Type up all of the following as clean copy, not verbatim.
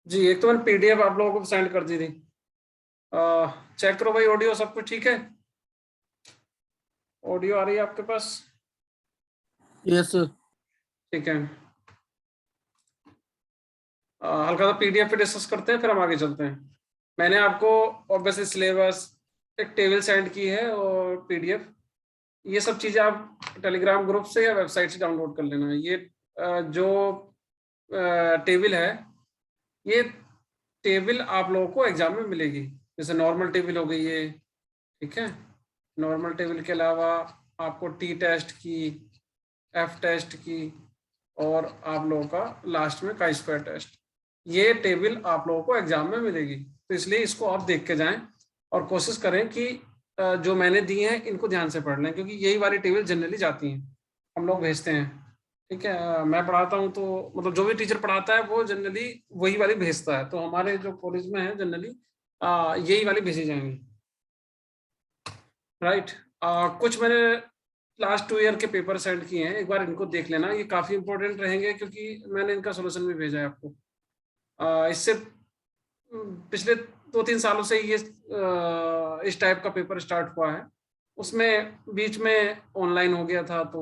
जी, एक तो मैंने पीडीएफ आप लोगों को सेंड कर दी थी। चेक करो भाई, ऑडियो सब कुछ ठीक है? ऑडियो आ रही है आपके पास? Yes sir. ठीक है। हल्का सा पीडीएफ पे डिस्कस करते हैं, फिर हम आगे चलते हैं। मैंने आपको ऑब्वियसली सिलेबस, एक टेबल सेंड की है और पीडीएफ, ये सब चीज़ें आप टेलीग्राम ग्रुप से या वेबसाइट से डाउनलोड कर लेना है। ये जो टेबल है, ये टेबल आप लोगों को एग्जाम में मिलेगी। जैसे नॉर्मल टेबल हो गई ये, ठीक है। नॉर्मल टेबल के अलावा आपको टी टेस्ट की, एफ टेस्ट की, और आप लोगों का लास्ट में का स्क्वायर टेस्ट, ये टेबल आप लोगों को एग्जाम में मिलेगी। तो इसलिए इसको आप देख के जाएं और कोशिश करें कि जो मैंने दी हैं इनको ध्यान से पढ़ लें, क्योंकि यही वाली टेबल जनरली जाती हैं, हम लोग भेजते हैं। ठीक है, मैं पढ़ाता हूँ तो मतलब जो भी टीचर पढ़ाता है वो जनरली वही वाली भेजता है, तो हमारे जो कॉलेज में है जनरली यही वाली भेजी जाएंगी। राइट। कुछ मैंने लास्ट 2 ईयर के पेपर सेंड किए हैं, एक बार इनको देख लेना, ये काफ़ी इंपॉर्टेंट रहेंगे क्योंकि मैंने इनका सोल्यूशन भी भेजा है आपको। इससे पिछले 2-3 सालों से ये इस टाइप का पेपर स्टार्ट हुआ है। उसमें बीच में ऑनलाइन हो गया था तो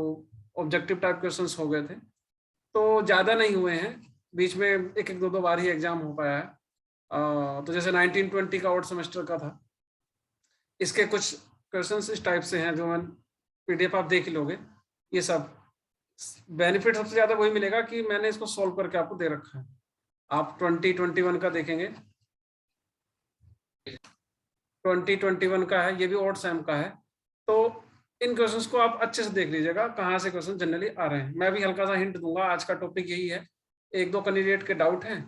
ऑब्जेक्टिव टाइप क्वेश्चंस हो गए थे, तो ज़्यादा नहीं हुए हैं। बीच में एक एक दो दो बार ही एग्जाम हो पाया है। तो जैसे 1920 का आउट सेमेस्टर का था, इसके कुछ क्वेश्चंस इस टाइप से हैं जो मैं पीडीएफ आप देख लोगे। ये सब बेनिफिट सबसे ज़्यादा वही मिलेगा कि मैंने इसको सॉल्व करके आपको दे रखा है। आप 2021 का देखेंगे, 2021 का है, ये भी ऑड सेम का है। तो इन क्वेश्चंस को आप अच्छे से देख लीजिएगा कहाँ से क्वेश्चन जनरली आ रहे हैं। मैं भी हल्का सा हिंट दूंगा, आज का टॉपिक यही है, एक दो कैंडिडेट के डाउट हैं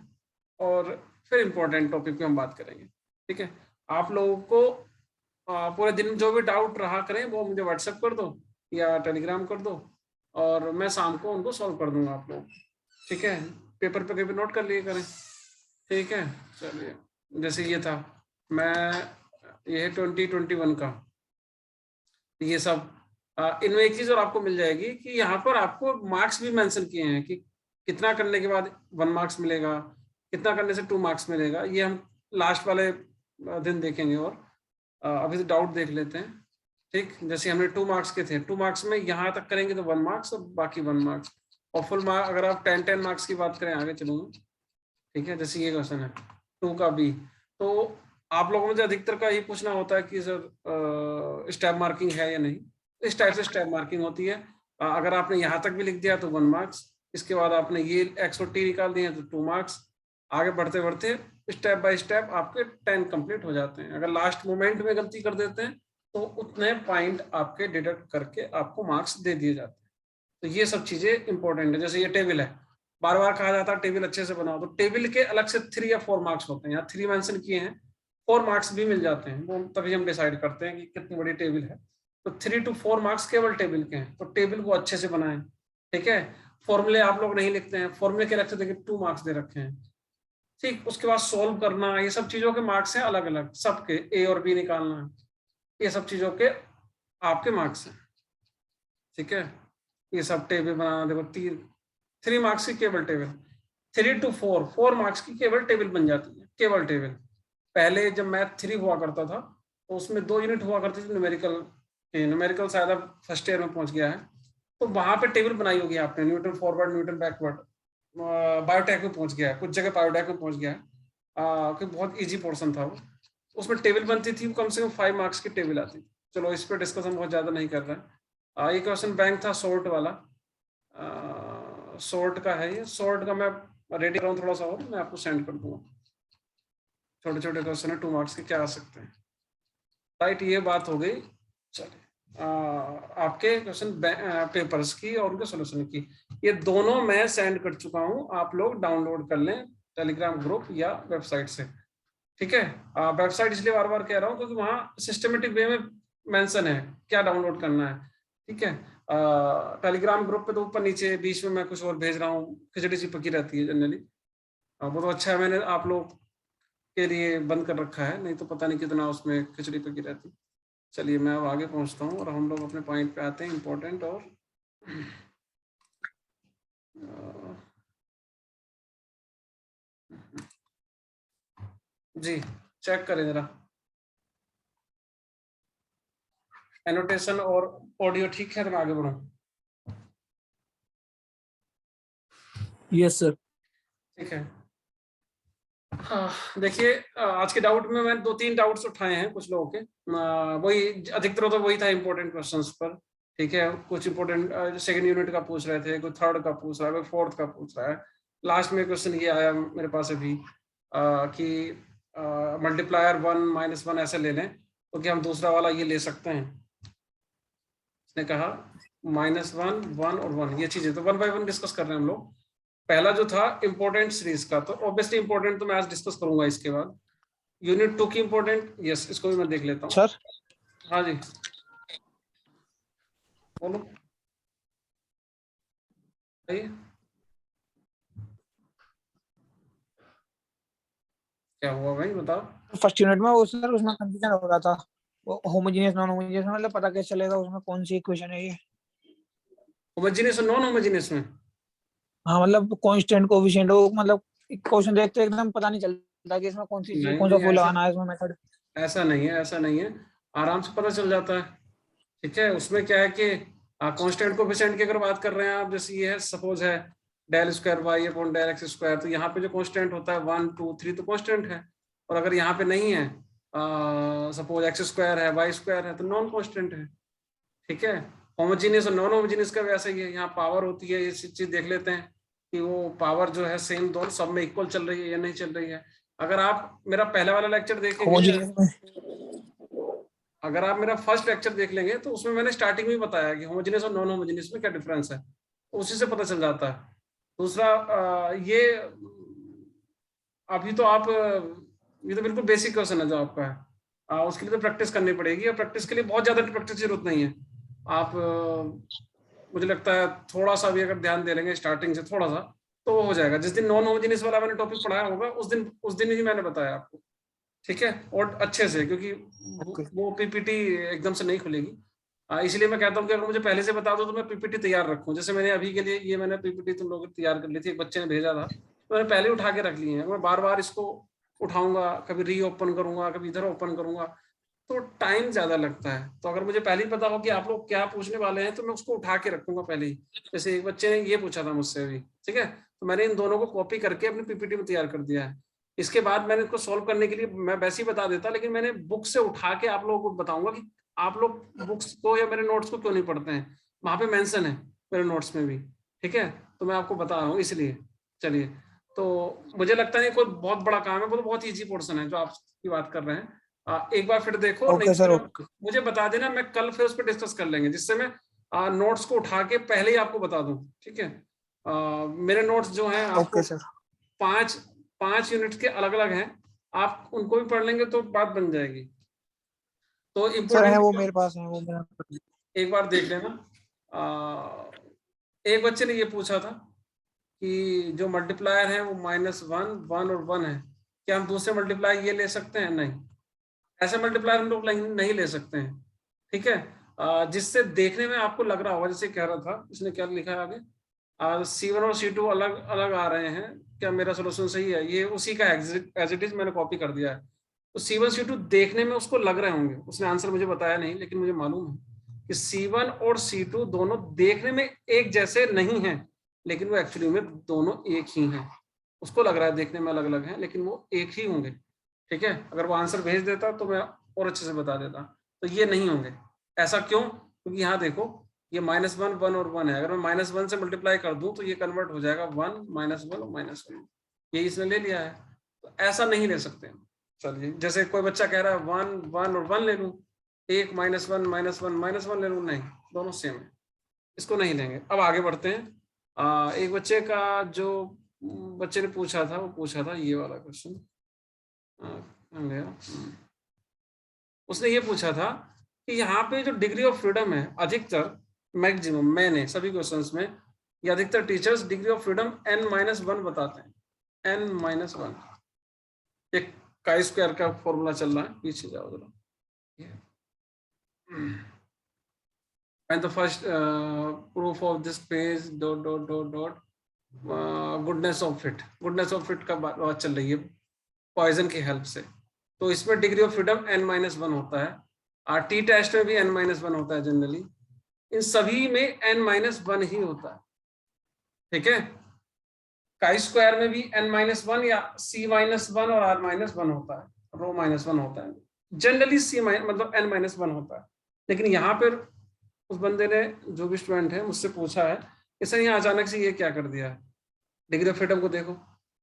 और फिर इंपॉर्टेंट टॉपिक पे हम बात करेंगे। ठीक है, आप लोगों को पूरे दिन जो भी डाउट रहा करें वो मुझे व्हाट्सएप कर दो या टेलीग्राम कर दो, और मैं शाम को उनको सॉल्व कर दूंगा आप लोग। ठीक है, पेपर पे कहीं नोट कर लिए करें। ठीक है, चलिए, जैसे ये था, मैं ये है 2021 का, ये सब इनमें एक चीज और आपको मिल जाएगी कि यहाँ पर आपको मार्क्स भी मेंशन किए हैं कि कितना करने के बाद 1 मार्क्स मिलेगा, कितना करने से 2 मार्क्स मिलेगा। ये हम लास्ट वाले दिन देखेंगे। और अभी तो डाउट देख लेते हैं। ठीक, जैसे हमने 2 मार्क्स के थे, 2 मार्क्स में यहाँ तक करेंगे तो 1 मार्क्स और बाकी 1 मार्क्स, और फुल मार्क अगर आप 10 मार्क्स की बात करें, आगे चलूंगा। ठीक है, जैसे ये क्वेश्चन है 2 का बी, तो आप लोगों में से अधिकतर का ये पूछना होता है कि सर स्टेप मार्किंग है या नहीं। इस टाइप से स्टेप मार्किंग होती है। अगर आपने यहाँ तक भी लिख दिया तो 1 मार्क्स, इसके बाद आपने ये एक्स और टी निकाल दिए तो 2 मार्क्स। आगे बढ़ते बढ़ते स्टेप बाय स्टेप आपके 10 कंप्लीट हो जाते हैं। अगर लास्ट मोमेंट में गलती कर देते हैं तो उतने पॉइंट आपके डिडक्ट करके आपको मार्क्स दे दिए जाते हैं। तो ये सब चीजें इंपॉर्टेंट है। जैसे ये टेबल है, बार बार कहा जाता है टेबल अच्छे से बनाओ, तो टेबल के अलग से 3 या 4 मार्क्स होते हैं। यहाँ 3 मेंशन किए हैं, 4 मार्क्स भी मिल जाते हैं, वो तभी हम डिसाइड करते हैं कि कितनी बड़ी टेबल है। तो 3 to 4 मार्क्स केवल टेबल के हैं, तो टेबल को अच्छे से बनाएं। ठीक है, फॉर्मूले आप लोग नहीं लिखते हैं, फॉर्मूले के अलग से देखिए 2 मार्क्स दे रखे हैं। ठीक, उसके बाद सोल्व करना, ये सब चीजों के मार्क्स हैं अलग अलग, सबके ए और बी निकालना, ये सब चीजों के आपके मार्क्स हैं। ठीक है, ये सब टेबल बनाना, देखो 3 मार्क्स की केवल टेबल, 3 to 4 मार्क्स की केवल टेबल बन जाती है, केवल टेबल। पहले जब मैथ 3 हुआ करता था तो उसमें 2 यूनिट हुआ करती थी न्यूमेरिकल। न्यूमेरिकल शायद अब फर्स्ट ईयर में पहुंच गया है, तो वहां पे टेबल बनाई होगी आपने, Newton forward Newton backward. Biotech में पहुंच गया है, कुछ जगह बायोटेक में पहुंच गया है, क्योंकि बहुत ईजी पोर्सन था वो। उसमें टेबल बनती थी, कम से कम 5 मार्क्स की टेबल आती थी। चलो इस पर डिस्कशन बहुत ज्यादा नहीं कर रहे हैं। ये क्वेश्चन बैंक था शॉर्ट वाला, शॉर्ट का है ये। शॉर्ट का मैं रेडी कर रहा हूँ थोड़ा सा और, मैं आपको सेंड कर दूंगा। छोटे छोटे क्वेश्चन है 2 मार्क्स के, क्या आ सकते हैं। राइट, ये बात हो गई। चलिए, आपके क्वेश्चन पेपर्स की और उनके सोल्यूशन की, ये दोनों मैं सेंड कर चुका हूँ, आप लोग डाउनलोड कर लें टेलीग्राम ग्रुप या वेबसाइट से। ठीक है, वेबसाइट इसलिए बार बार कह रहा हूँ क्योंकि वहाँ सिस्टमेटिक वे में मेंशन है क्या डाउनलोड करना है। ठीक है, टेलीग्राम ग्रुप पे तो ऊपर नीचे बीच में मैं कुछ और भेज रहा हूँ, खिचड़ी सी पकी रहती है जनरली। वो तो अच्छा है, मैंने आप लोग के लिए बंद कर रखा है, नहीं तो पता नहीं कितना उसमें खिचड़ी पकी रहती। चलिए, मैं अब आगे पहुंचता हूँ और हम लोग अपने पॉइंट पे आते हैं, इम्पोर्टेंट। और जी चेक करें जरा, एनोटेशन और ऑडियो ठीक है तो मैं आगे बढ़ूं? Yes sir. ठीक है। हाँ देखिए, आज के डाउट में मैंने 2-3 डाउट्स उठाए हैं कुछ लोगों के, वही अधिकतर तो वही था इम्पोर्टेंट क्वेश्चंस पर। ठीक है, कुछ इम्पोर्टेंट सेकंड यूनिट का पूछ रहे थे, कोई थर्ड का पूछ रहा है, कोई फोर्थ का पूछ रहा है। लास्ट में क्वेश्चन ये आया मेरे पास अभी कि मल्टीप्लायर 1 - 1 ऐसे ले लें तो क्या हम दूसरा वाला ये ले सकते हैं? उसने कहा -1 1 और 1 ये चीजें, तो 1 बाय 1 डिस्कस कर रहे हैं हम लोग। पहला जो था इम्पोर्टेंट सीरीज का, तो ऑब्वियसली इम्पोर्टेंट तो मैं आज डिस्कस करूंगा। इसके बाद यूनिट 2 की इम्पोर्टेंट, यस इसको भी मैं देख लेता हूँ। सर हाँ जी बोलो भाई, क्या हुआ भाई बताओ। फर्स्ट यूनिट में वो सर उसमें कंफ्यूजन हो रहा था, वो होमोजेनियस नॉन होमोजेनियस मतलब पता कैसे चलेगा उसमें कौन सी इक्वेशन है ये? होमोजेनियस और नॉन होमोजेनियस में? हाँ मतलब कांस्टेंट कोएफिशिएंट हो, मतलब इक्वेशन देखते एकदम पता नहीं चलता कि इसमें कौन सी चीज नहीं कौन सा नहीं फॉलो ऐसा आना है इसमें मेथड। ऐसा नहीं है, ऐसा नहीं है, आराम से पता चल जाता है। ठीक है, उसमें क्या है कि कांस्टेंट कोएफिशिएंट की अगर बात कर रहे हैं आप, जैसे ये है सपोज है del square y upon del x square, तो यहाँ पे जो कांस्टेंट होता है 1 2 3 तो कांस्टेंट है। और अगर यहाँ पे नहीं है, सपोज एक्स स्क्वायर है वाई स्क्वायर है, तो नॉन कांस्टेंट है। ठीक है, होमोजीनियस और नॉन होमोजीनियस का वैसा ही है, यहाँ पावर होती है, ये चीज देख लेते हैं कि वो पावर जो है सेम दोनों सब में इक्वल चल रही है या नहीं चल रही है। अगर आप मेरा पहला वाला लेक्चर देखेंगे, होमोजेनियस में अगर आप मेरा फर्स्ट लेक्चर देख लेंगे तो उसमें मैंने स्टार्टिंग में बताया कि होमोजेनियस और नॉन होमोजेनियस में क्या डिफरेंस है, तो उसी से पता चल जाता है। दूसरा ये अभी तो आप ये तो बिल्कुल बेसिक क्वेश्चन है जो आपका है, उसके लिए तो प्रैक्टिस करनी पड़ेगी, और प्रैक्टिस के लिए बहुत ज्यादा प्रैक्टिस की जरूरत नहीं है। आप मुझे लगता है थोड़ा सा भी अगर ध्यान दे लेंगे स्टार्टिंग से थोड़ा सा, तो वो हो जाएगा। जिस दिन नॉन होमोजेनियस वाला मैंने टॉपिक पढ़ाया होगा उस दिन ही मैंने बताया आपको। ठीक है, और अच्छे से, क्योंकि वो पीपीटी एकदम से नहीं खुलेगी। इसलिए मैं कहता हूँ कि अगर मुझे पहले से बता दो तो मैं पीपीटी तैयार रखूँ। जैसे मैंने अभी के लिए ये मैंने पीपीटी तुम लोग तैयार कर ली थी, एक बच्चे ने भेजा था, तो मैंने पहले उठा के रख ली है। मैं बार बार इसको उठाऊंगा, कभी री ओपन करूंगा, कभी इधर ओपन करूंगा, तो टाइम ज्यादा लगता है। तो अगर मुझे पहले ही पता हो कि आप लोग क्या पूछने वाले हैं, तो मैं उसको उठा के रखूंगा पहले ही। जैसे एक बच्चे ने ये पूछा था मुझसे अभी, ठीक है, तो मैंने इन दोनों को कॉपी करके अपनी पीपीटी में तैयार कर दिया है। इसके बाद मैंने इसको सॉल्व करने के लिए मैं वैसे ही बता देता, लेकिन मैंने बुक से उठा के आप लोगों को बताऊंगा कि आप लोग बुक्स को या मेरे नोट्स को क्यों नहीं पढ़ते हैं। वहां पे मेंशन है मेरे नोट्स में भी। ठीक है, तो मैं आपको बता रहा हूँ इसलिए। चलिए, तो मुझे लगता नहीं कोई बहुत बड़ा काम है, वो तो बहुत ईजी पोर्शन है जो आप की बात कर रहे हैं। एक बार फिर देखो, नहीं ओके तो सर फिर ओके। मुझे बता देना, मैं कल फिर उस पर डिस्कस कर लेंगे, जिससे मैं नोट्स को उठा के पहले ही आपको बता दूं। ठीक है, मेरे नोट्स जो हैं आपको ओके सर 5 यूनिट के अलग अलग हैं, आप उनको भी पढ़ लेंगे तो बात बन जाएगी। तो सर है इम्पोर्टेंट वो मेरे पास है वो मेरा। एक बार देख लेना। एक बच्चे ने ये पूछा था कि जो मल्टीप्लायर है वो -1 1 और 1 है, क्या हम दूसरे मल्टीप्लाई ये ले सकते हैं? नहीं, ऐसे मल्टीप्लायर हम लोग नहीं ले सकते हैं। ठीक है, जिससे देखने में आपको लग रहा होगा, जैसे कह रहा था इसने क्या लिखा है आगे, C1 और C2 अलग अलग आ रहे हैं, क्या मेरा सोल्यूशन सही है? ये उसी का एज इट इज मैंने कॉपी कर दिया है। तो C1 C2 देखने में उसको लग रहे होंगे, उसने आंसर मुझे बताया नहीं, लेकिन मुझे मालूम है कि C1 और C2 दोनों देखने में एक जैसे नहीं हैं, लेकिन वो एक्चुअली में दोनों एक ही हैं। उसको लग रहा है देखने में अलग अलग हैं, लेकिन वो एक ही होंगे। ठीक है, अगर वो आंसर भेज देता तो मैं और अच्छे से बता देता। तो ये नहीं होंगे। ऐसा क्यों? क्योंकि यहाँ देखो, ये -1 1 और 1 है, अगर मैं -1 से मल्टीप्लाई कर दूं तो ये कन्वर्ट हो जाएगा 1 -1 और -1, ये इसने ले लिया है। तो ऐसा नहीं ले सकते। चलिए, जैसे कोई बच्चा कह रहा है 1 1 और 1 ले लूं, एक -1 -1 -1 ले लूं, नहीं, दोनों सेम है, इसको नहीं लेंगे। अब आगे बढ़ते हैं। एक बच्चे का जो बच्चे ने पूछा था, वो पूछा था ये वाला क्वेश्चन, उसने ये पूछा था कि यहाँ पे जो डिग्री ऑफ फ्रीडम है, अधिकतर मैक्सिमम, मैंने सभी क्वेश्चंस में, ये अधिकतर teachers degree of freedom n-1 बताते हैं, n-1। एक काई स्क्वायर का फॉर्मूला चल रहा है, पीछे जाओ जरा। And the first proof of this page ... goodness of fit का बात चल रही है पॉइजन की हेल्प से, तो इसमें डिग्री ऑफ फ्रीडम n-1 होता है। टी टेस्ट में भी n-1 होता है जनरली, इन सभी में n-1 ही होता है, ठीक है। काई स्क्वायर में भी n-1 या c-1 और r-1 होता है, ρ-1 होता है, जनरली मतलब n-1 होता है। लेकिन यहाँ पर उस बंदे ने, जो भी स्टूडेंट है, मुझसे पूछा है कि सर यहाँ अचानक से ये क्या कर दिया है, डिग्री ऑफ फ्रीडम को देखो।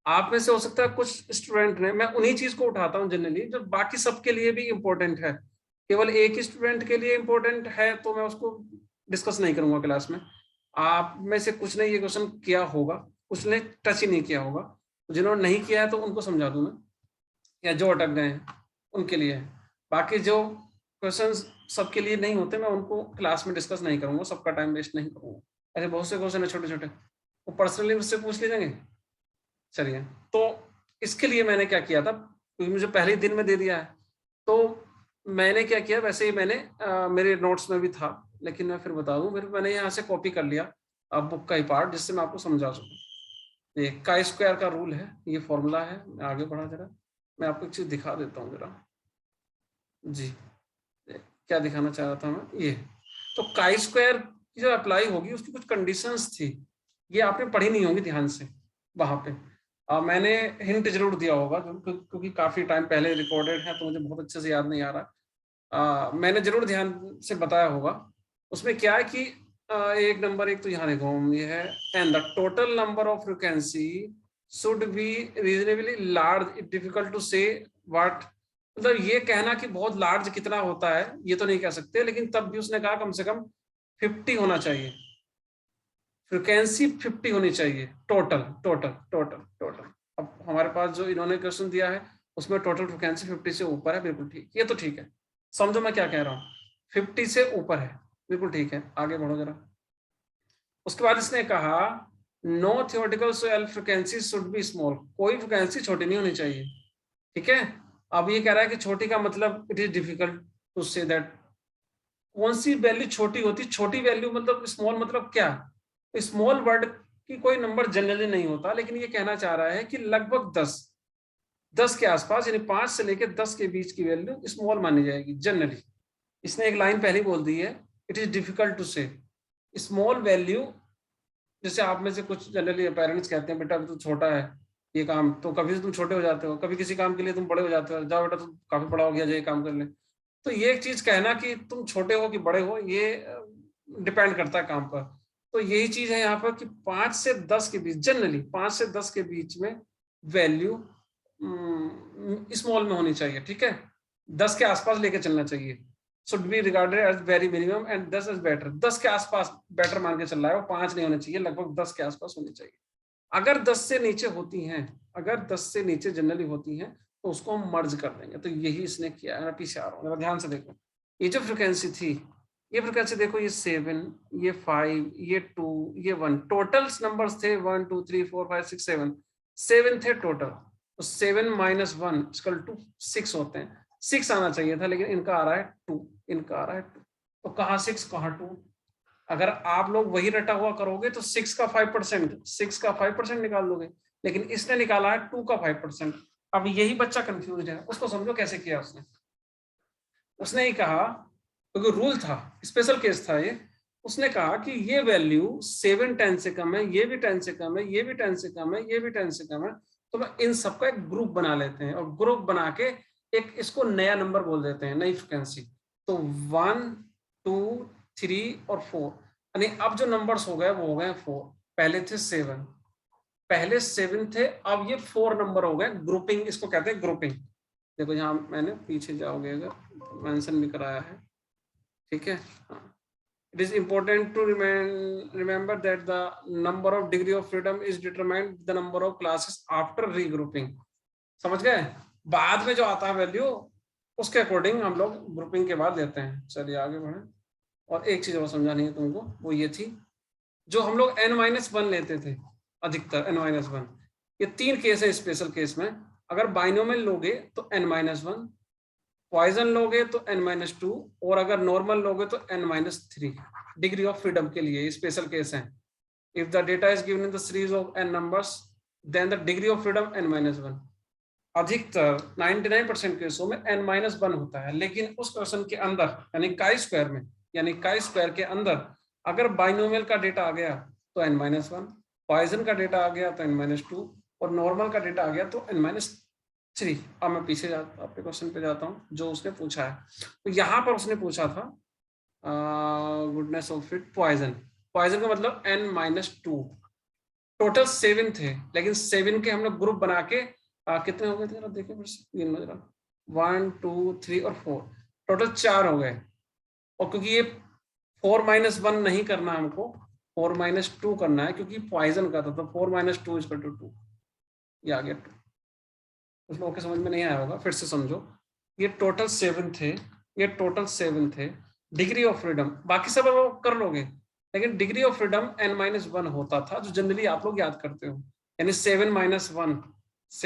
आप में से हो सकता है कुछ स्टूडेंट ने, मैं उन्हीं चीज को उठाता हूँ जनरली जो बाकी सबके लिए भी इंपॉर्टेंट है, केवल एक ही स्टूडेंट के लिए इंपॉर्टेंट है तो मैं उसको डिस्कस नहीं करूंगा क्लास में। आप में से कुछ ने ये क्वेश्चन किया होगा, कुछ ने टच ही नहीं किया होगा, जिन्होंने नहीं किया है तो उनको समझा दूं मैं, या जो अटक गए हैं उनके लिए है। बाकी जो क्वेश्चन सबके लिए नहीं होते मैं उनको क्लास में डिस्कस नहीं करूंगा, सबका टाइम वेस्ट नहीं करूंगा। ऐसे बहुत से क्वेश्चन है छोटे छोटे, वो पर्सनली मुझसे पूछ ले जाएंगे। चलिए, तो इसके लिए मैंने क्या किया था, क्योंकि मुझे पहले ही दिन में दे दिया है, तो मैंने क्या किया, वैसे ही मैंने मेरे नोट्स में भी था, लेकिन मैं फिर बता दूं, फिर मैंने यहाँ से कॉपी कर लिया बुक का ही पार्ट, जिससे मैं आपको समझा सकूं। ये काई स्क्वायर का रूल है, ये फॉर्मूला है। मैं आगे बढ़ा जरा, मैं आपको एक चीज दिखा देता हूँ जरा। जी, क्या दिखाना चाह रहा था मैं, ये तो काई स्क्वायर की जो अप्लाई होगी उसकी कुछ कंडीशंस थी, ये आपने पढ़ी नहीं होगी ध्यान से वहां पे। मैंने हिंट जरूर दिया होगा क्योंकि काफी टाइम पहले रिकॉर्डेड है, तो मुझे बहुत अच्छे से याद नहीं आ रहा। मैंने जरूर ध्यान से बताया होगा। उसमें क्या है कि एक नंबर, एक तो यहाँ देखो ये है, and the total number of frequency should be reasonably large, it difficult to say what, मतलब ये कहना कि बहुत लार्ज कितना होता है ये तो नहीं कह सकते, लेकिन तब भी उसने कहा कम से कम 50 होना चाहिए, फ्रीक्वेंसी 50 होनी चाहिए टोटल टोटल टोटल टोटल। अब हमारे पास जो इन्होंने क्वेश्चन दिया है उसमें टोटल फ्रीक्वेंसी 50 से ऊपर है, बिल्कुल ठीक, ये तो ठीक है, समझो मैं क्या कह रहा हूँ, 50 से ऊपर है, बिल्कुल ठीक है। आगे बढ़ो जरा। उसके बाद इसने कहा no theoretical social frequency should be small, कोई फ्रीक्वेंसी छोटी नहीं होनी चाहिए, ठीक है। अब ये कह रहा है कि छोटी का मतलब it is difficult to say that, कौन सी वैल्यू छोटी होती, छोटी वैल्यू मतलब स्मॉल मतलब क्या, स्मॉल वर्ड की कोई नंबर जनरली नहीं होता, लेकिन ये कहना चाह रहा है कि लगभग 10 के आसपास, यानी 5 से लेकर 10 के बीच की वैल्यू स्मॉल मानी जाएगी जनरली। इसने एक लाइन पहले बोल दी है, इट इज डिफिकल्ट टू से स्मॉल वैल्यू। जैसे आप में से कुछ जनरली पेरेंट्स कहते हैं बेटा तू छोटा है ये काम, तो कभी तुम छोटे हो जाते हो, कभी किसी काम के लिए तुम बड़े हो जाते हो, जाओ बेटा तुम काफी बड़ा हो गया, जो ये काम कर ले। तो ये एक चीज कहना कि तुम छोटे हो कि बड़े हो, ये डिपेंड करता है काम पर। तो यही चीज है यहाँ पर कि 5 से 10 के बीच, जनरली 5 से 10 के बीच में वैल्यू स्मॉल में होनी चाहिए, ठीक है। 10 के आसपास लेके चलना चाहिए, should be regarded as very minimum and 10 is better, 10 के आसपास बेटर मान के चल रहा है वो, 5 नहीं होने चाहिए, लगभग 10 के आसपास होनी चाहिए। अगर 10 से नीचे होती हैं, अगर 10 से नीचे जनरली होती हैं तो उसको हम मर्ज कर देंगे। तो यही इसने किया है। मैं पीछे आ रहा हूँ, ध्यान से देखो, ये जो फ्रिक्वेंसी थी, ये फ्रिक्वेंसी देखो, ये 7, ये 5, ये 2, ये 1, टोटल नंबर्स थे 1 2 3 4 5 6 7 थे टोटल। तो 7 - 1 = 6 होते हैं। 6 आना चाहिए था, लेकिन इनका आ रहा है 2, इनका आ रहा है 2। तो कहाँ 6 कहाँ 2? अगर आप लोग वही रटा हुआ करोगे तो 6 का 5% निकाल लोगे, लेकिन इसने निकाला है 2 का 5%। अब यही बच्चा कंफ्यूज है, उसको समझो कैसे किया उसने। उसने ही कहा, क्योंकि रूल था, स्पेशल केस था ये, उसने कहा कि ये वैल्यू 7 10 से कम है, ये भी 10 से कम है, ये भी 10 से कम है, ये भी 10 से कम है, तो मैं इन सबका एक ग्रुप बना लेते हैं, और ग्रुप बना के एक इसको नया नंबर बोल देते हैं, नई फ्रिक्वेंसी। तो 1 2 3 और 4, यानी अब जो नंबर्स हो गए वो हो गए 4। पहले थे 7, पहले 7 थे, अब ये 4 नंबर हो गए। ग्रुपिंग इसको कहते हैं, ग्रुपिंग। देखो यहाँ मैंने पीछे जाओगे अगर मेंशन भी कराया है, ठीक है। It is important to remember that the number of degree of freedom is determined the number of classes after regrouping। समझ गए? बाद में जो आता है वैल्यू उसके अकॉर्डिंग हम लोग ग्रुपिंग के बाद लेते हैं। चलिए आगे बढ़े। और एक चीज और समझानी है तुमको, वो ये थी, जो हम लोग n-1 लेते थे अधिकतर, n-1, ये 3 केस है स्पेशल केस में। अगर बाइनोमियल लोगे तो n-1, पॉइजन लोगे तो n-2, और अगर नॉर्मल लोगे तो n-3 डिग्री ऑफ फ्रीडम के लिए स्पेशल केस है। If the data is given in the series of n numbers, then the degree of freedom n-1. अधिकतर 99% केसों में n-1 होता है, लेकिन उस क्वेश्चन के अंदर यानी काई स्क्वायर में, यानी काई स्क्वायर के अंदर अगर बाइनोमियल का डेटा आ गया तो n-1, पॉइजन का डेटा आ गया तो n-2 और नॉर्मल का डेटा आ गया तो n-3। अब मैं पीछे आपके क्वेश्चन पे जाता हूँ जो उसने पूछा है। तो यहाँ पर उसने पूछा था गुडनेस ऑफ इट पॉइजन का मतलब n-2। टोटल 7 थे, लेकिन 7 के हम लोग ग्रुप बना के कितने हो गए थे देखिए फिर से 1 2 3 और 4, टोटल 4 हो गए। और क्योंकि ये 4-1 नहीं करना हमको, 4-2 करना है क्योंकि पॉइजन का था, तो 4-2 = 2 ये आ गया 2। कुछ लोगों के समझ में नहीं आया होगा, फिर से समझो। ये टोटल 7 थे, ये टोटल 7 थे। डिग्री ऑफ फ्रीडम बाकी सब आप कर लोगे, लेकिन डिग्री ऑफ फ्रीडम n-1 होता था, जो जनरली आप लोग याद करते हो, यानी 7-1 =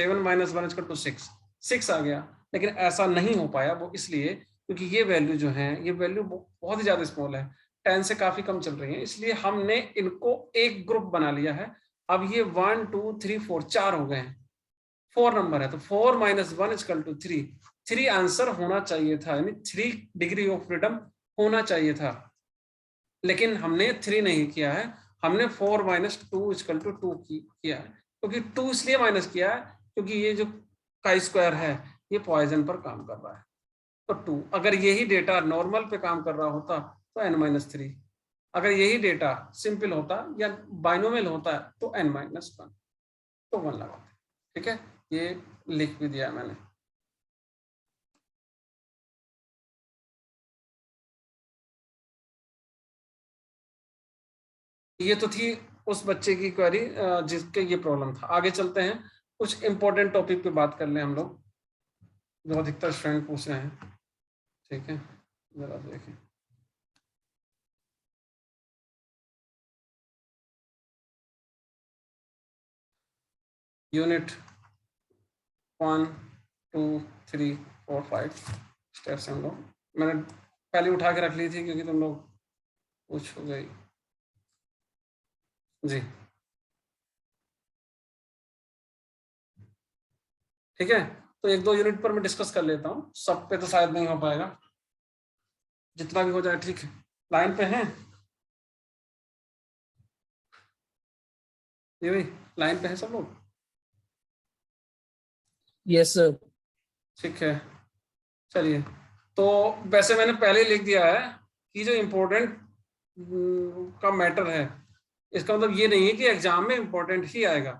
6 आ गया। लेकिन ऐसा नहीं हो पाया, वो इसलिए क्योंकि ये वैल्यू जो है, ये वैल्यू बहुत ही ज्यादा स्मॉल है, 10 से काफी कम चल रही है, इसलिए हमने इनको एक ग्रुप बना लिया है। अब ये 1 2 3 4 4 हो गए हैं, 4 नंबर है, तो 4-1 = 3। 3 आंसर होना चाहिए था, यानी 3 डिग्री ऑफ फ्रीडम होना चाहिए था, लेकिन हमने 3 नहीं किया है, हमने 4-2 = 2 किया है। क्योंकि 2 इसलिए माइनस किया है क्योंकि ये जो काई स्क्वायर है ये पॉइजन पर काम कर रहा है, तो 2। अगर यही डेटा नॉर्मल पे काम कर रहा होता तो n-3, अगर यही डेटा सिंपल होता या बाइनोमियल होता तो n-1, तो 1 लगाते। ठीक है, ये लिख भी दिया मैंने। ये तो थी उस बच्चे की क्वेरी जिसके ये प्रॉब्लम था। आगे चलते हैं, कुछ इंपॉर्टेंट टॉपिक पे बात कर लें हम लोग, जो अधिकतर स्टूडेंट पूछ रहे हैं। ठीक है, जरा देखें। यूनिट 1 2 3 4 5 स्टेप्स हम लोग, मैंने पहले उठा के रख ली थी क्योंकि तुम लोग पूछ हो गई जी। ठीक है, तो 1-2 यूनिट पर मैं डिस्कस कर लेता हूँ, सब पे तो शायद नहीं हो पाएगा, जितना भी हो जाए ठीक है। लाइन पे हैं ये भाई, लाइन पे है सब लोग? Yes sir. ठीक है, चलिए। तो वैसे मैंने पहले लिख दिया है कि जो इम्पोर्टेंट का मैटर है, इसका मतलब ये नहीं है कि एग्जाम में इम्पोर्टेंट ही आएगा,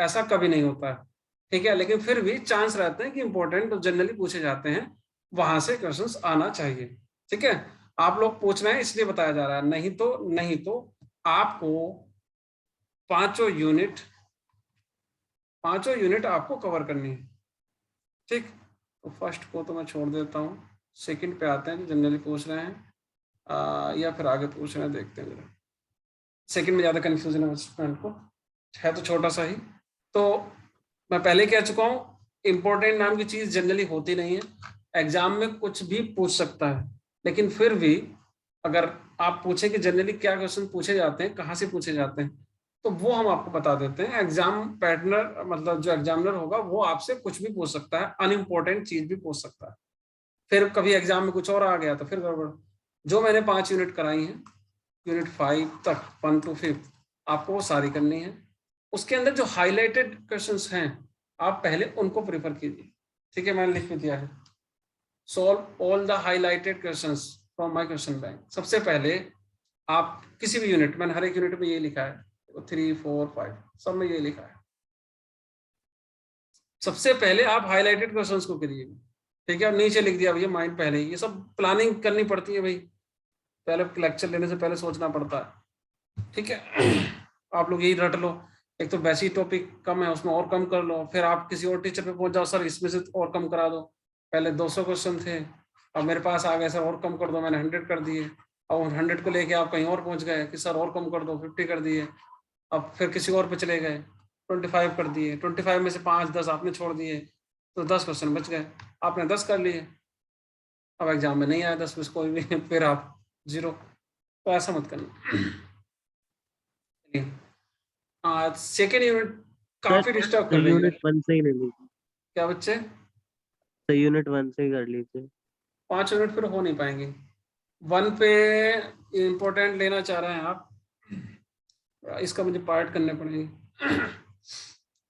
ऐसा कभी नहीं होता है। ठीक है, लेकिन फिर भी चांस रहते हैं कि इम्पोर्टेंट जनरली पूछे जाते हैं, वहां से क्वेश्चंस आना चाहिए। ठीक है, आप लोग पूछ रहे हैं इसलिए बताया जा रहा है, नहीं तो आपको पांचों यूनिट आपको कवर करनी है। ठीक, तो फर्स्ट को तो मैं छोड़ देता हूँ, सेकंड पे आते हैं जो जनरली पूछ रहे हैं या फिर आगे पूछ रहे हैं, देखते हैं जरा। सेकंड में ज्यादा कंफ्यूजन है स्टूडेंट को, है तो छोटा सा ही। तो मैं पहले कह चुका हूँ, इंपॉर्टेंट नाम की चीज जनरली होती नहीं है, एग्जाम में कुछ भी पूछ सकता है, लेकिन फिर भी अगर आप पूछे कि जनरली क्या क्वेश्चन पूछे जाते हैं, कहाँ से पूछे जाते हैं, तो वो हम आपको बता देते हैं। एग्जाम पैटर्नर मतलब जो एग्जामिनर होगा वो आपसे कुछ भी पूछ सकता है, अनइम्पोर्टेंट चीज भी पूछ सकता है, फिर कभी एग्जाम में कुछ और आ गया तो फिर गड़बड़। जो मैंने 5 यूनिट कराई हैं, यूनिट 5 तक 1 to 5 आपको वो सारी करनी है। उसके अंदर जो हाईलाइटेड क्वेश्चंस हैं आप पहले उनको प्रेफर कीजिए। ठीक है, मैंने लिख के दिया है, solve all the highlighted questions from my question bank. सबसे पहले आप किसी भी यूनिट, मैंने हर एक यूनिट में ये लिखा है, 3 4 5 सब में ये लिखा है, सबसे पहले आप हाईलाइटेड क्वेश्चंस को करिए। ठीक है, और नीचे लिख दिया भैया माइंड पहले ही, ये सब प्लानिंग करनी पड़ती है भाई, पहले लेक्चर लेने से पहले सोचना पड़ता है। ठीक है, आप लोग यही रट लो, एक तो वैसे ही टॉपिक कम है उसमें और कम कर लो, फिर आप किसी और टीचर पे पहुंच जाओ, सर इसमें से और कम करा दो, पहले 200 क्वेश्चन थे अब मेरे पास आ गए सर और कम कर दो, मैंने 100 कर दिए, और 100 को लेके आप कहीं और पहुंच गए कि सर और कम कर दो, 50 कर दिए, अब फिर किसी और पे चले गए 25 कर दिए, 25 में से 5-10 आपने छोड़ दिए, तो 10 क्वेश्चन बच गए, आपने 10 कर लिए, अब एग्जाम में नहीं आया 10 में से कोई भी, फिर आप 0। तो ऐसा मत करना। सेकेंड यूनिट काफी डिस्टर्ब कर रही है। यूनिट 1 से ही ले लीजिए, क्या बच्चे? तो यूनिट 1 से ही कर लीजिए। 5 यूनिट फिर हो नहीं पाएंगे। 1 पे इम्पोर्टेंट लेना चाह रहे हैं आप, इसका मुझे पार्ट करने पड़ेंगे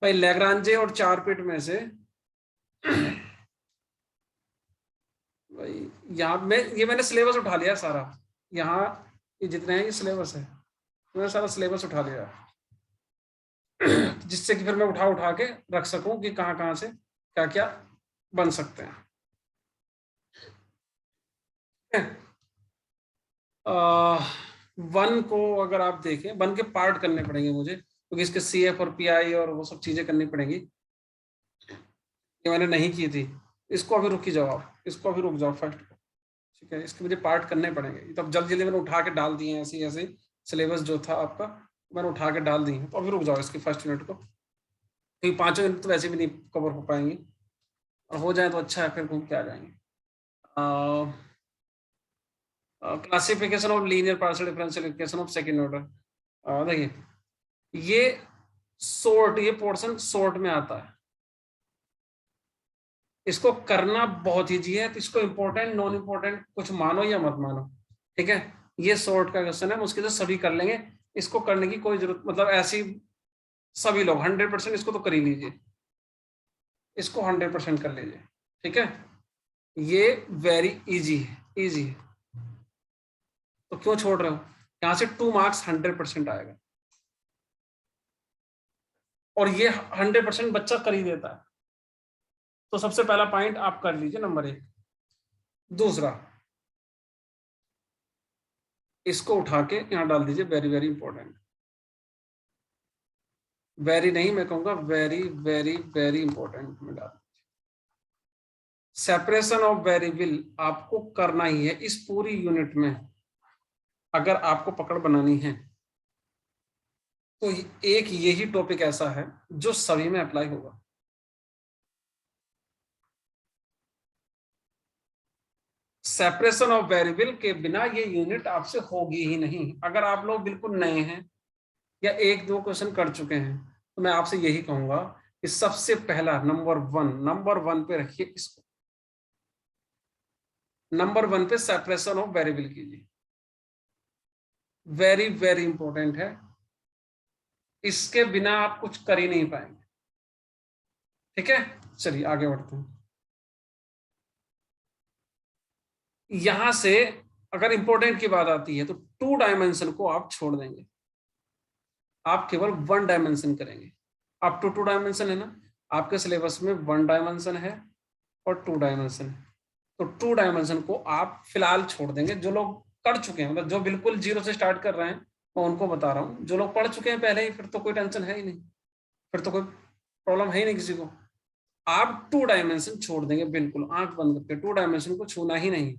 भाई। लैग्रांजे और 4 पिट में से भाई यहाँ मैंने सिलेबस उठा लिया सारा। यहाँ ये जितने हैं ये सिलेबस है, मैंने सारा सिलेबस उठा लिया जिससे कि फिर मैं उठा उठा के रख सकूं कि कहाँ कहाँ से क्या क्या बन सकते हैं। 1 को अगर आप देखें, 1 के पार्ट करने पड़ेंगे मुझे, क्योंकि इसके CF और PI और वो सब चीजें करनी पड़ेंगी, ये मैंने नहीं की थी। इसको अभी रुक जाओ आप, इसको अभी रुक जाओ फर्स्ट को, ठीक है। इसके मुझे पार्ट करने पड़ेंगे, तब जल्दी जल्दी मैंने उठा के डाल दिए हैं, ऐसे ऐसे सिलेबस जो था आपका मैंने उठा के डाल दी है। तो अभी रुक जाओ इसके फर्स्ट यूनिट को, क्योंकि 5 यूनिट तो वैसे भी नहीं कवर हो पाएंगे, और हो जाए तो अच्छा है, फिर घूम के आ जाएंगे। Classification of linear partial differential equation of second order. देखिए ये पोर्शन सॉर्ट में आता है, इसको करना बहुत ईजी है। तो इसको इंपॉर्टेंट नॉन इंपॉर्टेंट कुछ मानो या मत मानो, ठीक है। ये सॉर्ट का क्वेश्चन है, मुश्किल से सभी कर लेंगे, इसको करने की कोई जरूरत, मतलब ऐसी सभी लोग 100% इसको तो कर ही लीजिए, इसको 100% कर लीजिए, ठीक है। ये वेरी इजी है, इजी है, तो क्यों छोड़ रहे हो? यहां से 2 मार्क्स 100% आएगा, और ये 100% बच्चा कर ही देता है। तो सबसे पहला पॉइंट आप कर लीजिए, नंबर 1। दूसरा, इसको उठा के यहां डाल दीजिए, वेरी वेरी इंपॉर्टेंट, वेरी नहीं मैं कहूंगा वेरी वेरी वेरी इंपॉर्टेंट में डाल दीजिए। सेपरेशन ऑफ वेरिएबल आपको करना ही है इस पूरी यूनिट में, अगर आपको पकड़ बनानी है तो एक यही टॉपिक ऐसा है जो सभी में अप्लाई होगा। सेपरेशन ऑफ वेरिएबल के बिना ये यूनिट आपसे होगी ही नहीं। अगर आप लोग बिल्कुल नए हैं या 1-2 क्वेश्चन कर चुके हैं, तो मैं आपसे यही कहूंगा कि सबसे पहला नंबर वन पे रखिए इसको, नंबर 1 पे सेपरेशन ऑफ वेरिएबल कीजिए, वेरी वेरी इंपॉर्टेंट है। इसके बिना आप कुछ कर ही नहीं पाएंगे, ठीक है। चलिए आगे बढ़ते हैं। यहां से अगर इंपॉर्टेंट की बात आती है तो 2 डायमेंशन को आप छोड़ देंगे, आप केवल 1 डायमेंशन करेंगे। अप टू 2 डायमेंशन है ना, आपके सिलेबस में 1 डायमेंशन है और 2 डायमेंशन है। तो 2 डायमेंशन को आप फिलहाल छोड़ देंगे। जो लोग कर चुके हैं, मतलब जो बिल्कुल 0 से स्टार्ट कर रहे हैं, मैं उनको बता रहा हूँ। जो लोग पढ़ चुके हैं पहले ही, फिर तो कोई टेंशन है ही नहीं, फिर तो कोई प्रॉब्लम है ही नहीं किसी को। आप 2 डायमेंशन छोड़ देंगे, बिल्कुल आंख बंद करके 2 डायमेंशन को छूना ही नहीं।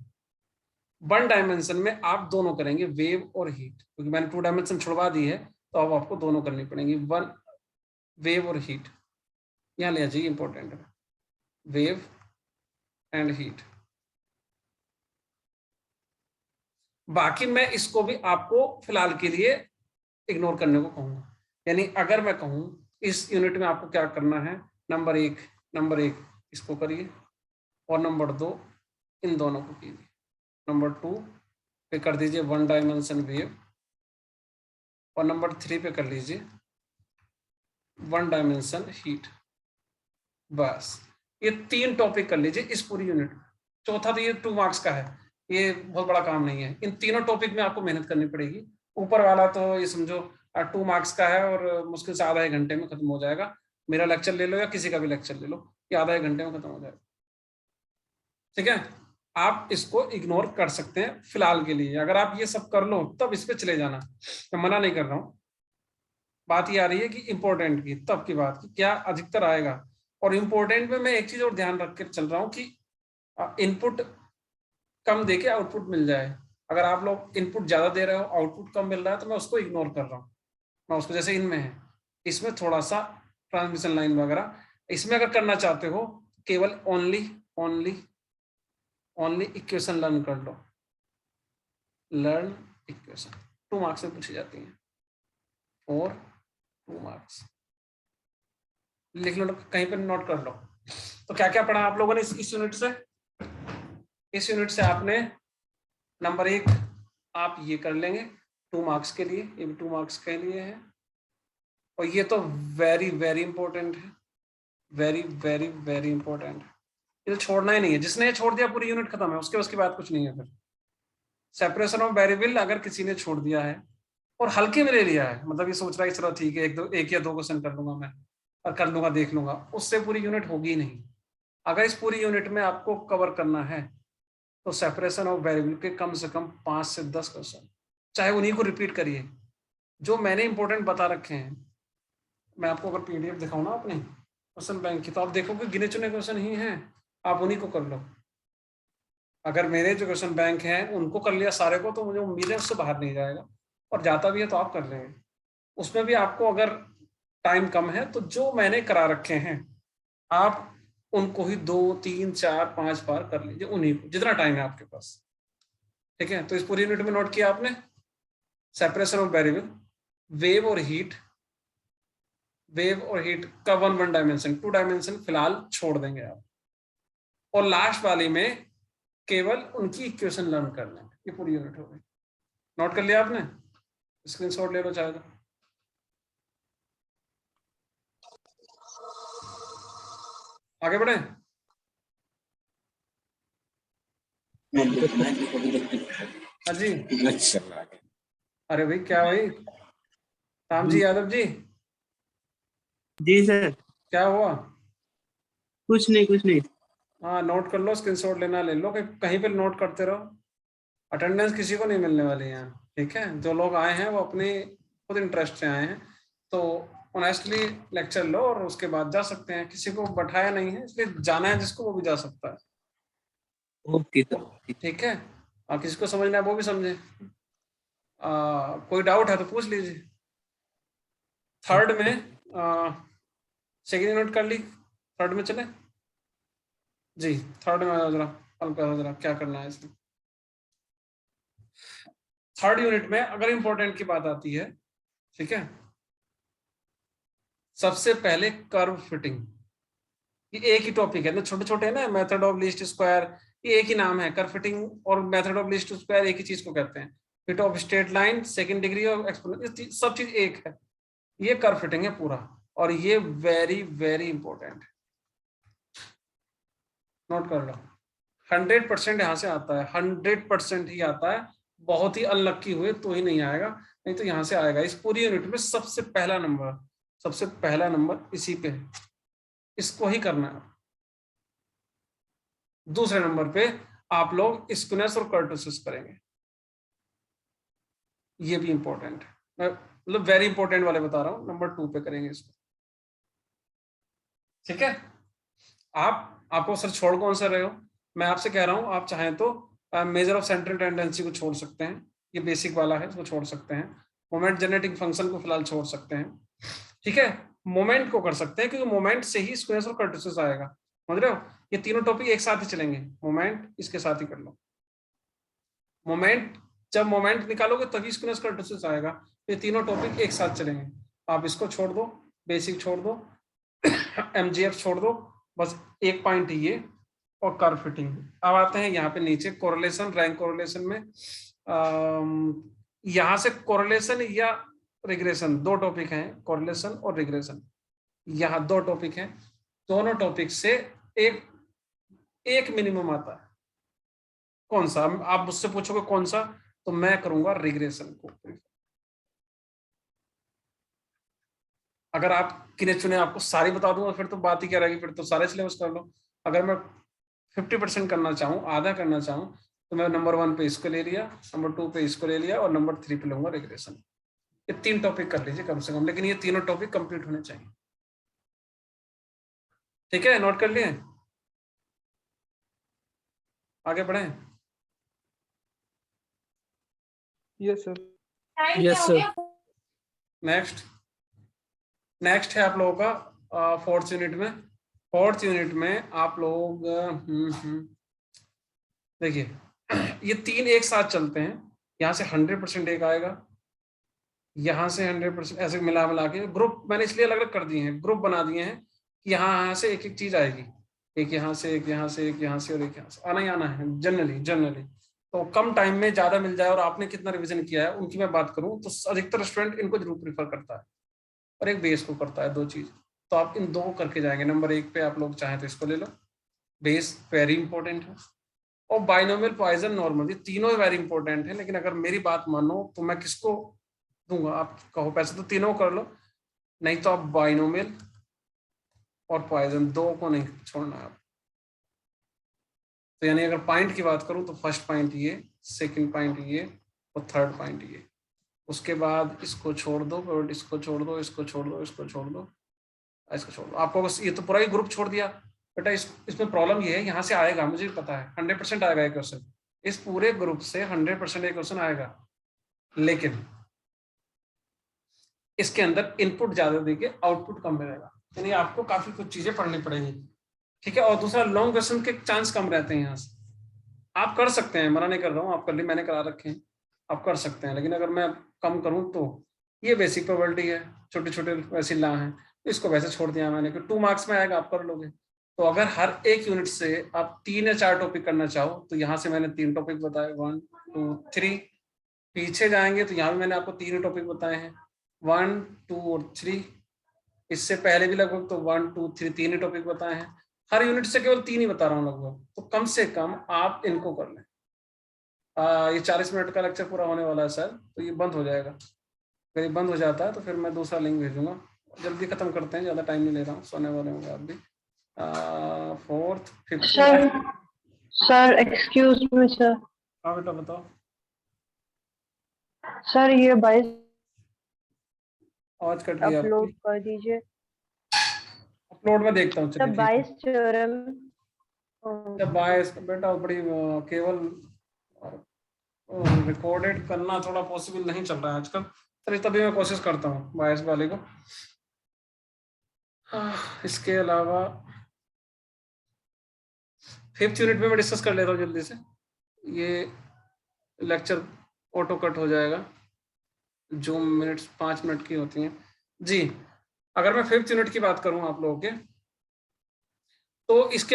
1 डायमेंशन में आप दोनों करेंगे, वेव और हीट, क्योंकि मैंने 2 डायमेंशन छुड़वा दी है, तो अब आपको दोनों करनी पड़ेंगी, 1 वेव और हीट। यहाँ ले जाइए, इंपॉर्टेंट है, वेव एंड हीट। बाकी मैं इसको भी आपको फिलहाल के लिए इग्नोर करने को कहूंगा। यानी अगर मैं कहूं इस यूनिट में आपको क्या करना है, नंबर एक इसको करिए, और नंबर 2 इन दोनों को कीजिए। नंबर 2 पे कर दीजिए 1 डायमेंशन वेव, और नंबर 3 पे कर लीजिए 1 डायमेंशन हीट। बस ये 3 टॉपिक कर लीजिए इस पूरी यूनिट में। चौथा तो ये 2 मार्क्स का है, ये बहुत बड़ा काम नहीं है। इन तीनों टॉपिक में आपको मेहनत करनी पड़ेगी। ऊपर वाला तो ये समझो 2 मार्क्स का है, और मुश्किल से आधा 1 घंटे में खत्म हो जाएगा। मेरा लेक्चर ले लो या किसी का भी लेक्चर ले लो, ये आधा 1 घंटे में खत्म हो जाएगा, ठीक है। आप इसको इग्नोर कर सकते हैं फिलहाल के लिए। अगर आप ये सब कर लो तब इस पे चले जाना, मैं मना नहीं कर रहा हूँ। बात ये आ रही है कि इंपॉर्टेंट की, तब की बात की क्या अधिकतर आएगा। और इंपॉर्टेंट में मैं एक चीज और ध्यान रख के चल रहा हूँ कि इनपुट कम देके आउटपुट मिल जाए। अगर आप लोग इनपुट ज्यादा दे रहे हो, आउटपुट कम मिल रहा है, तो मैं उसको इग्नोर कर रहा हूँ। मैं उसको, जैसे इनमें है, इसमें थोड़ा सा ट्रांसमिशन लाइन वगैरह, इसमें अगर करना चाहते हो केवल ओनली इक्वेशन लर्न कर लो। लर्न इक्वेशन 2 मार्क्स में पूछी जाती है, और 2 मार्क्स। लिख लो, कहीं पर नोट कर लो। तो क्या क्या पढ़ा आप लोगों ने इस यूनिट से? इस यूनिट से आपने नंबर 1 आप ये कर लेंगे 2 मार्क्स के लिए, ये भी 2 मार्क्स के लिए है। और ये तो वेरी वेरी इंपॉर्टेंट है, वेरी वेरी वेरी इंपॉर्टेंट है, ये तो छोड़ना ही नहीं है। जिसने छोड़ दिया पूरी यूनिट खत्म है, उसके उसकी बात कुछ नहीं है। फिर सेपरेशन ऑफ वेरिएबल अगर किसी ने छोड़ दिया है और हल्के में ले लिया है, मतलब ये सोच रहा है चलो ठीक है एक या दो क्वेश्चन कर लूंगा मैं और कर लूंगा देख लूंगा, उससे पूरी यूनिट होगी ही नहीं। अगर इस पूरी यूनिट में आपको कवर करना है तो सेपरेशन ऑफ वेरिएबल के कम से कम 5 से 10 क्वेश्चन, चाहे उन्हीं को रिपीट करिए जो मैंने इंपॉर्टेंट बता रखे हैं। मैं आपको अगर पीडीएफ दिखाऊं ना अपने क्वेश्चन बैंक की, तो आप देखोगे गिने चुने क्वेश्चन ही हैं, आप उन्हीं को कर लो। अगर मेरे जो क्वेश्चन बैंक हैं उनको कर लिया सारे को, तो मुझे उम्मीद है उससे बाहर नहीं जाएगा, और जाता भी है तो आप कर लेंगे। उसमें भी आपको अगर टाइम कम है तो जो मैंने करा रखे हैं आप उनको ही 2 3 4 5 बार कर लीजिए, उन्हीं को, जितना टाइम है आपके पास। ठीक है, तो इस पूरी यूनिट में नोट किया आपने सेपरेशन ऑफ वेरिएबल, वेव और हीट, वेव और हीट का 1 डायमेंशन, 2 डायमेंशन फिलहाल छोड़ देंगे आप, और लास्ट वाली में केवल उनकी इक्वेशन लर्न कर लेंगे। ये पूरी यूनिट हो गई। नोट कर लिया आपने? स्क्रीनशॉट ले लो चाहे तो। आगे बढ़े? हाँ जी। अरे भाई क्या भाई, राम जी यादव जी, जी सर। क्या हुआ? कुछ नहीं। हाँ नोट कर लो, स्क्रीनशॉट लेना ले लो, कहीं पे नोट करते रहो। अटेंडेंस किसी को नहीं मिलने वाली है, ठीक है? जो लोग आए हैं वो अपने खुद इंटरेस्ट से आए हैं, तो ऑनेस्टली लेक्चर लो और उसके बाद जा सकते हैं। किसी को बैठाया नहीं है, इसलिए जाना है जिसको वो भी जा सकता है। Okay sir. ठीक है, और किसी को समझना है वो भी समझे। कोई डाउट है तो पूछ लीजिए। थर्ड में सेकेंड नोट कर ली, थर्ड में चले जी। थर्ड में आ जाओ जरा, हल्का जरा क्या करना है इसमें। थर्ड यूनिट में अगर इंपॉर्टेंट की बात आती है, ठीक है, सबसे पहले कर्व फिटिंग। ये एक ही टॉपिक है ना, छोटे छोटे है ना, मेथड ऑफ लीस्ट स्क्वायर, ये एक ही नाम है। कर्व फिटिंग और मेथड ऑफ लीस्ट स्क्वायर एक ही चीज को कहते हैं। Fit of straight line, second degree of exponential, सब चीज एक है। ये कर्व फिटिंग है पूरा, और ये वेरी वेरी इंपॉर्टेंट है, नोट कर लो। 100% यहाँ से आता है, 100% ही आता है। बहुत ही अनलक्की हुए तो ही नहीं आएगा, नहीं तो यहाँ से आएगा। इस पूरी यूनिट में सबसे पहला नंबर इसी पे है, इसको ही करना है। दूसरे नंबर पे आप लोग स्क्विनेस और कर्टोसिस करेंगे, ये भी इंपॉर्टेंट है। मैं मतलब वेरी इंपॉर्टेंट वाले बता रहा हूँ, नंबर 2 पे करेंगे इसको। ठीक है, आपको सर छोड़ कौन सा रहे हो? मैं आपसे कह रहा हूँ आप चाहें तो मेजर ऑफ सेंट्रल टेंडेंसी को छोड़ सकते हैं, ये बेसिक वाला है, इसको छोड़ सकते हैं। मोमेंट जनरेटिंग फंक्शन को फिलहाल छोड़ सकते हैं। ठीक है, मोमेंट को कर सकते हैं क्योंकि मोमेंट से ही स्क्वेयर और कर्टोसिस आएगा, समझ रहे हो? ये तीनों टॉपिक एक साथ ही चलेंगे, मोमेंट इसके साथ ही कर लो। मोमेंट, जब मोमेंट निकालोगे तभी स्क्वेयर कर्टोसिस आएगा, ये तीनों टॉपिक एक साथ चलेंगे। आप इसको छोड़ दो, बेसिक छोड़ दो, एमजीएफ छोड़ दो, बस एक पॉइंट ये और कर्व फिटिंग। अब आते हैं यहाँ पे नीचे कोरिलेशन, रैंक कोरिलेशन में यहाँ से कोरिलेशन या रिग्रेशन, 2 टॉपिक हैं, कोरिलेशन और रिग्रेशन। यहाँ 2 टॉपिक हैं, दोनों टॉपिक से एक मिनिमम आता है। कौन सा? आप मुझसे पूछोगे कौन सा, तो मैं करूंगा रिग्रेशन को। अगर आप गिने चुने आपको सारी बता दूंगा फिर तो बात ही क्या रहेगी, फिर तो सारे सिलेबस कर लो। अगर मैं 50% करना चाहूँ, आधा करना चाहूँ, तो मैं नंबर 1 पे इसको ले लिया, नंबर 2 पे इसको ले लिया, और नंबर 3 पे लूंगा रिग्रेशन। ये 3 टॉपिक कर लीजिए कम से कम, लेकिन ये तीनों टॉपिक कंप्लीट होने चाहिए। ठीक है, नोट कर लिए? आगे बढ़े? Yes sir. Yes sir. Next है आप लोगों का 4th यूनिट में। 4th यूनिट में आप लोग देखिए, ये 3 एक साथ चलते हैं। यहाँ से 100% एक आएगा, यहाँ से 100% ऐसे मिला मिला के ग्रुप मैंने इसलिए अलग अलग कर दिए हैं, ग्रुप बना दिए हैं कि यहाँ से एक एक चीज आएगी, एक यहाँ से, एक यहाँ से, एक यहाँ से और एक यहाँ से, आना ही आना है जनरली। तो कम टाइम में ज्यादा मिल जाए और आपने कितना रिवीजन किया है उनकी मैं बात करूं तो अधिकतर स्टूडेंट इनको जरूर प्रीफर करता है और एक बेस को करता है, 2 चीज। तो आप इन 2 करके जाएंगे। नंबर 1 पे आप लोग चाहें तो इसको ले लो, बेस वेरी इंपॉर्टेंट है, और बाइनोमियल, पॉइजन, नॉर्मल, ये तीनों वेरी इंपॉर्टेंट है। लेकिन अगर मेरी बात मानो तो मैं किसको दूंगा, आप कहो पैसे तो तीनों कर लो, नहीं तो आप बाइनोमियल और पॉइजन 2 को नहीं छोड़ना आप। तो यानी अगर पॉइंट की बात करूं तो फर्स्ट पॉइंट ये, सेकंड पॉइंट ये और थर्ड पॉइंट ये। उसके बाद इसको छोड़ दो, इसको छोड़ दो, इसको छोड़ दो, इसको छोड़ दो, इसको छोड़ दो। आपको बस ये तो पूरा ही ग्रुप छोड़ दिया बेटा। इसमें प्रॉब्लम ये है, यहाँ से आएगा, मुझे भी पता है 100% आएगा एक क्वेश्चन, इस पूरे ग्रुप से 100% एक क्वेश्चन आएगा, लेकिन इसके अंदर इनपुट ज्यादा देके आउटपुट कम मिलेगा, यानी आपको काफी कुछ चीजें पढ़नी पड़ेंगी, ठीक है। और दूसरा लॉन्ग क्वेश्चन के चांस कम रहते हैं यहाँ से। आप कर सकते हैं, मना नहीं कर रहा हूँ, आप कर ली, मैंने करा रखे हैं, आप कर सकते हैं। लेकिन अगर मैं कम करूँ तो ये बेसिक प्रोबेबिलिटी है, छोटे छोटे वैसे ला हैं, इसको वैसे छोड़ दिया मैंने कि 2 मार्क्स में आएगा, आप कर लोगे। तो अगर हर एक यूनिट से आप 3 या 4 टॉपिक करना चाहो तो यहाँ से मैंने 3 टॉपिक बताए, 1 2 3। पीछे जाएंगे तो यहाँ भी मैंने आपको 3 टॉपिक बताए हैं, 1 2 और 3। इससे पहले भी लगभग तो 1 2 3 3 ही टॉपिक बताए हैं। हर यूनिट से केवल 3 ही बता रहा हूँ लगभग, तो कम से कम आप इनको कर लें। ये 40 मिनट का लेक्चर पूरा होने वाला है सर, तो ये बंद हो जाएगा। अगर ये बंद हो जाता है तो फिर मैं दूसरा लिंक भेजूंगा। जल्दी खत्म करते हैं, ज्यादा टाइम नहीं ले रहा हूँ, सोने वाले होंगे आप भी। 4th 5th। Sir excuse me sir. हाँ बेटा बताओ। सर ये 22 आवाज कट गई अपलोड आपकी। कर दीजिए। अपलोड में देखता हूँ, सर चलिए ठीक है। 22 थ्योरम। जब 22 बेटा बड़ी केवल रिकॉर्डेड करना थोड़ा पॉसिबल नहीं चल रहा है आजकल, चलिए तभी मैं कोशिश करता हूँ 22 वाले को। इसके अलावा 5th यूनिट में मैं डिस्कस कर लेता हूँ जल्दी से, ये लेक्चर ऑटो कट हो जाएगा, जो मिनट्स 5 मिनट की होती हैं जी। अगर मैं 5th यूनिट की बात करूं आप लोगों के, तो इसके